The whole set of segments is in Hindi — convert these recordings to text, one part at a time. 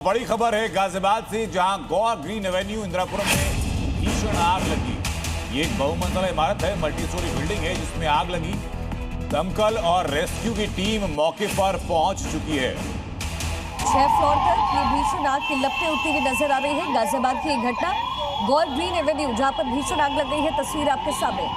बड़ी खबर है गाजियाबाद से, जहां गौर ग्रीन एवेन्यू इंदिरापुरम में भीषण आग लगी। ये एक बहुमंजिला इमारत है, मल्टी स्टोरी बिल्डिंग है जिसमें आग लगी। दमकल और रेस्क्यू की टीम मौके पर पहुंच चुकी है। 6 फ्लोर तक ये भीषण आग की लपटें उठती हुई नजर आ रही है। गाजियाबाद की एक घटना, गौर ग्रीन एवेन्यू, जहां पर भीषण आग लग गई है। तस्वीर आपके सामने,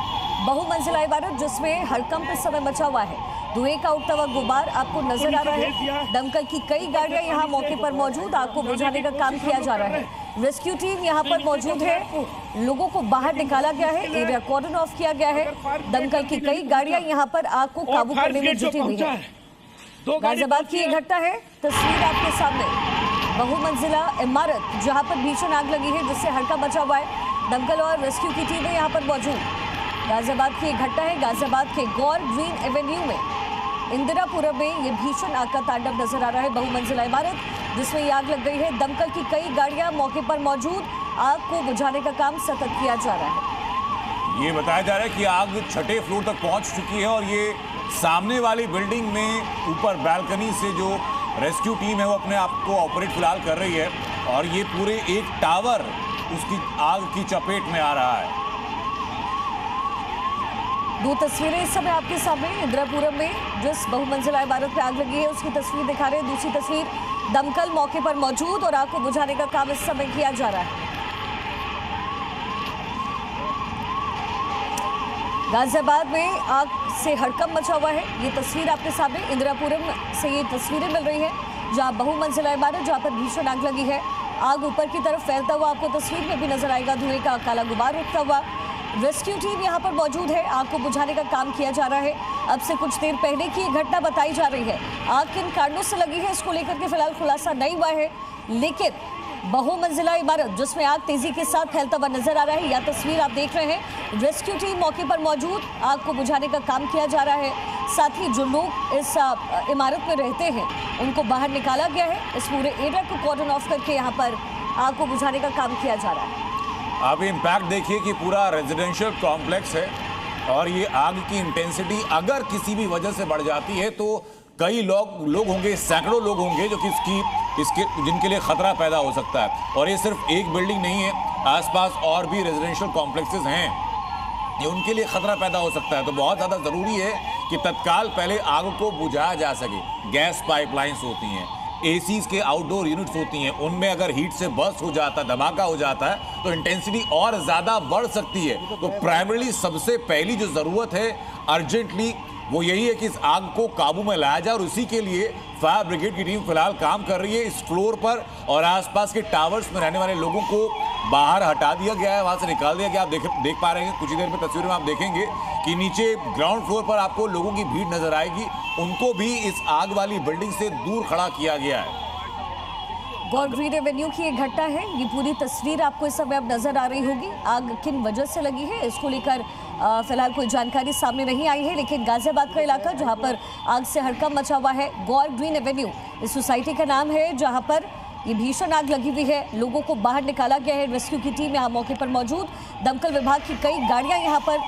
बहुमंजिला इमारत जिसमें हड़कंप इस समय मचा हुआ है। धुएं का उठता हुआ गुबार आपको नजर आ रहा है। दमकल की कई गाड़ियां यहां मौके पर मौजूद, आग को बुझाने का काम किया जा रहा है। रेस्क्यू टीम यहां पर मौजूद है, लोगों को बाहर निकाला गया है, एरिया कॉर्डन ऑफ किया गया है। दमकल की कई गाड़ियां यहां पर आग को काबू करने में जुटी हुई है। गाजियाबाद की एक घटना है, तस्वीर आपके सामने, बहुमंजिला इमारत जहां पर भीषण आग लगी है जिससे हड़कंप मचा हुआ है। दमकल और रेस्क्यू की टीमें यहां पर मौजूद। गाजियाबाद की एक घटना है, गाजियाबाद के गौर ग्रीन एवेन्यू में इंदिरापुरम में ये भीषण आग का तांडव नजर आ रहा है। बहुमंजिला इमारत जिसमें ये आग लग गई है। दमकल की कई गाड़ियां मौके पर मौजूद, आग को बुझाने का काम सतत किया जा रहा है। ये बताया जा रहा है कि आग 6ठे फ्लोर तक पहुंच चुकी है और ये सामने वाली बिल्डिंग में ऊपर बालकनी से जो रेस्क्यू टीम है वो अपने आप को ऑपरेट फिलहाल कर रही है और ये पूरे एक टावर उसकी आग की चपेट में आ रहा है। दो तस्वीरें इस समय आपके सामने, इंदिरापुरम में जिस बहुमंजिला इमारत पे आग लगी है उसकी तस्वीर दिखा रहे हैं। दूसरी तस्वीर, दमकल मौके पर मौजूद और आग को बुझाने का काम इस समय किया जा रहा है। गाजियाबाद में आग से हड़कंप मचा हुआ है। ये तस्वीर आपके सामने, इंदिरापुरम से ये तस्वीरें मिल रही हैं जहां बहुमंजिला इमारत, जहां पर भीषण आग लगी है। आग ऊपर की तरफ फैलता हुआ आपको तस्वीर में भी नजर आएगा, धुएं का काला गुबार उठता हुआ। रेस्क्यू टीम यहां पर मौजूद है, आग को बुझाने का काम किया जा रहा है। अब से कुछ देर पहले की घटना बताई जा रही है। आग किन कारणों से लगी है इसको लेकर के फिलहाल खुलासा नहीं हुआ है, लेकिन बहुमंजिला इमारत जिसमें आग तेजी के साथ फैलता हुआ नजर आ रहा है। यह तस्वीर आप देख रहे हैं, रेस्क्यू टीम मौके पर मौजूद, आग को बुझाने का काम किया जा रहा है। साथ ही जो लोग इस इमारत में रहते हैं उनको बाहर निकाला गया है। इस पूरे एरिया को कॉर्डन ऑफ करके यहाँ पर आग को बुझाने का काम किया जा रहा है। आप इम्पैक्ट देखिए कि पूरा रेजिडेंशियल कॉम्प्लेक्स है और ये आग की इंटेंसिटी अगर किसी भी वजह से बढ़ जाती है तो कई लोग होंगे, सैकड़ों लोग होंगे जो कि इसके जिनके लिए खतरा पैदा हो सकता है। और ये सिर्फ एक बिल्डिंग नहीं है, आसपास और भी रेजिडेंशियल कॉम्प्लेक्सेस हैं, ये उनके लिए खतरा पैदा हो सकता है। तो बहुत ज़्यादा ज़रूरी है कि तत्काल पहले आग को बुझाया जा सके। गैस पाइपलाइंस होती हैं, एसीज के आउटडोर यूनिट्स होती हैं, उनमें अगर हीट से बर्स्ट हो जाता है, धमाका हो जाता है तो इंटेंसिटी और ज़्यादा बढ़ सकती है। तो प्राइमरीली सबसे पहली जो ज़रूरत है अर्जेंटली वो यही है कि इस आग को काबू में लाया जाए और उसी के लिए फायर ब्रिगेड की टीम फिलहाल काम कर रही है। इस फ्लोर पर और आसपास के टावर्स में रहने वाले लोगों को बाहर हटा दिया गया है, वहाँ से निकाल दिया गया। आप देख पा रहे हैं, कुछ ही देर में तस्वीर में आप देखेंगे कि नीचे ग्राउंड फ्लोर पर आपको लोगों की भीड़ नजर आएगी, उनको भी इस आग वाली बिल्डिंग से दूर खड़ा किया गया है। गौर ग्रीन एवेन्यू की एक घटना है, ये पूरी तस्वीर आपको इस समय अब नजर आ रही होगी। आग किन वजह से लगी है इसको लेकर फिलहाल कोई जानकारी सामने नहीं आई है, लेकिन गाजियाबाद का इलाका जहां पर आग से हड़कंप मचा हुआ है, गौर ग्रीन एवेन्यू इस सोसाइटी का नाम है, जहां पर ये भीषण आग लगी हुई है। लोगों को बाहर निकाला गया है, रेस्क्यू की टीम यहाँ मौके पर मौजूद, दमकल विभाग की कई गाड़ियाँ यहाँ पर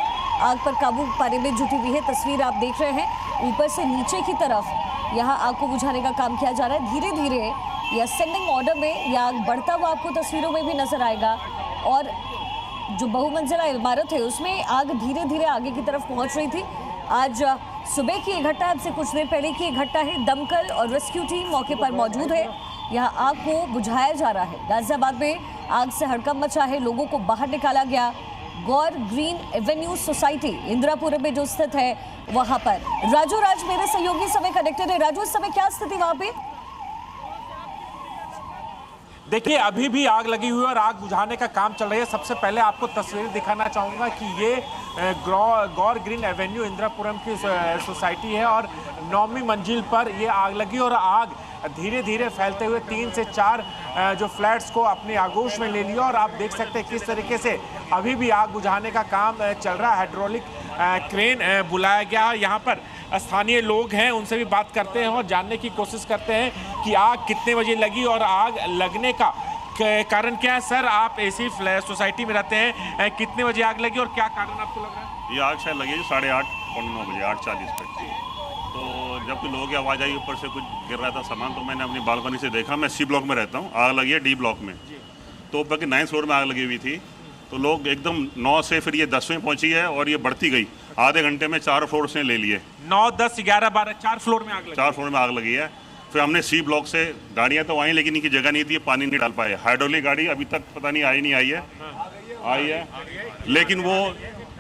आग पर काबू पाने में जुटी हुई है। तस्वीर आप देख रहे हैं, ऊपर से नीचे की तरफ यहाँ आग को बुझाने का काम किया जा रहा है। धीरे धीरे ये असेंडिंग ऑर्डर में यह आग बढ़ता हुआ आपको तस्वीरों में भी नजर आएगा और जो बहुमंजिला इमारत है उसमें आग धीरे धीरे आगे की तरफ पहुंच रही थी। आज सुबह की एक घटना, अब से कुछ देर पहले की एक घटना है। दमकल और रेस्क्यू टीम मौके पर मौजूद है, यहाँ आग को बुझाया जा रहा है। गाजियाबाद में आग से हड़कंप मचा है, लोगों को बाहर निकाला गया। गौर ग्रीन एवेन्यू सोसाइटी इंदिरापुरम में जो स्थित है वहां पर राजू मेरे सहयोगी समय कनेक्टेड है। राजू, इस समय क्या स्थिति वहां पे? देखिए, अभी भी आग लगी हुई है और आग बुझाने का काम चल रही है। सबसे पहले आपको तस्वीर दिखाना चाहूँगा कि ये गौर ग्रीन एवेन्यू इंदिरापुरम की सोसाइटी है और 9वीं मंजिल पर ये आग लगी और आग धीरे धीरे फैलते हुए 3 से 4 जो फ्लैट्स को अपनी आगोश में ले लिया। और आप देख सकते हैं किस तरीके से अभी भी आग बुझाने का काम चल रहा है। हाइड्रोलिक क्रेन बुलाया गया है। यहाँ पर स्थानीय लोग हैं, उनसे भी बात करते हैं और जानने की कोशिश करते हैं कि आग कितने बजे लगी और आग लगने का कारण क्या है। सर, आप ऐसी सोसाइटी में रहते हैं, कितने बजे आग लगी और क्या कारण आपको लग रहा है? ये आग शायद लगी 8:30 पौने 9 बजे, 8:40 पे। तो जब कुछ लोगों की आवाज़ आई ऊपर से कुछ गिर रहा था सामान, तो मैंने अपनी बालकनी से देखा। मैं सी ब्लॉक में रहता हूँ, आग लगी है डी ब्लॉक में। तो ऊपर के 9th फ्लोर में आग लगी हुई थी। तो लोग एकदम 9 से फिर ये 10वें पहुंची है और ये बढ़ती गई। आधे घंटे में 4 फ्लोर से ले लिए। 9, 10, 11, 12, 4 फ्लोर में आग लगी। 4 फ्लोर में आग लगी है। फिर हमने सी ब्लॉक से गाड़ियाँ तो आई, लेकिन इनकी जगह नहीं थी, पानी नहीं डाल पाए। हाइड्रोलिक गाड़ी अभी तक पता नहीं आई नहीं आई है, आई है लेकिन वो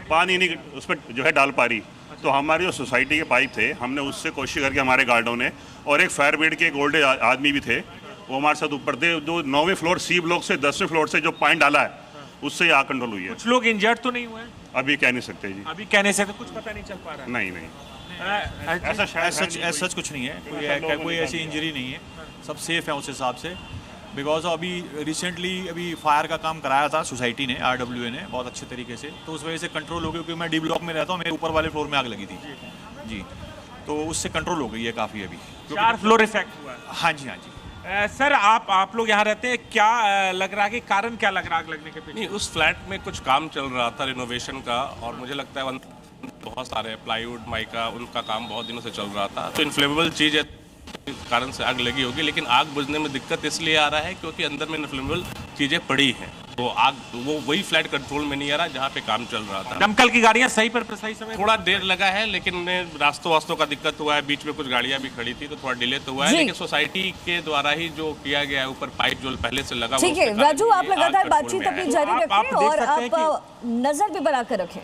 पानी नहीं उस पर जो है डाल पा रही। तो हमारी जो सोसाइटी के पाइप थे, हमने उससे कोशिश करके हमारे गार्डों ने, और एक फायर ब्रिगेड के एक ओल्ड आदमी भी थे, वो हमारे साथ ऊपर थे। जो 9वें फ्लोर सी ब्लॉक से 10वें फ्लोर से जो पानी डाला है, उससे आग कंट्रोल हुई है। कुछ लोग इंजर्ड तो नहीं हुए? अभी कह नहीं सकते जी। अभी कहने से तो कुछ पता नहीं चल पा रहा है। नहीं ऐसा शायद सच कुछ नहीं है, कोई ऐसी इंजरी नहीं है, सब सेफ है उस हिसाब से। बिकॉज अभी रिसेंटली अभी फायर का काम कराया था सोसाइटी ने, RWA ने, बहुत अच्छे तरीके से। तो उस वजह से कंट्रोल हो गया, क्योंकि मैं डी ब्लॉक में रहता हूँ, मेरे ऊपर वाले फ्लोर में आग लगी थी जी। तो उससे कंट्रोल हो गई है काफ़ी अभी। 4 फ्लोर इफेक्ट हुआ है। हाँ जी, हाँ जी। सर आप लोग यहाँ रहते हैं, क्या लग रहा है कि कारण क्या लग रहा है आग लगने के पीछे? नहीं, उस फ्लैट में कुछ काम चल रहा था रिनोवेशन का, और मुझे लगता है बहुत सारे प्लाईवुड, माइका, उनका काम बहुत दिनों से चल रहा था। तो इन्फ्लेमेबल चीज़ है, इस कारण से आग लगी होगी। लेकिन आग बुझने में दिक्कत इसलिए आ रहा है क्योंकि अंदर में इन्फ्लेमेबल चीज़ें पड़ी हैं। तो आग वही फ्लैट कंट्रोल में नहीं आ रहा जहाँ पे काम चल रहा था। दमकल की गाड़ियाँ सही समय थोड़ा देर लगा है, लेकिन रास्तों का दिक्कत हुआ है। बीच में कुछ गाड़ियाँ भी खड़ी थी, तो थोड़ा डिले तो हुआ है। लेकिन सोसाइटी के द्वारा ही जो किया गया है, ऊपर पाइप जो पहले से लगा हुआ है। ठीक है राजू, आप लगातार बातचीत अपनी जारी रखें और आप नजर भी बनाकर रखें।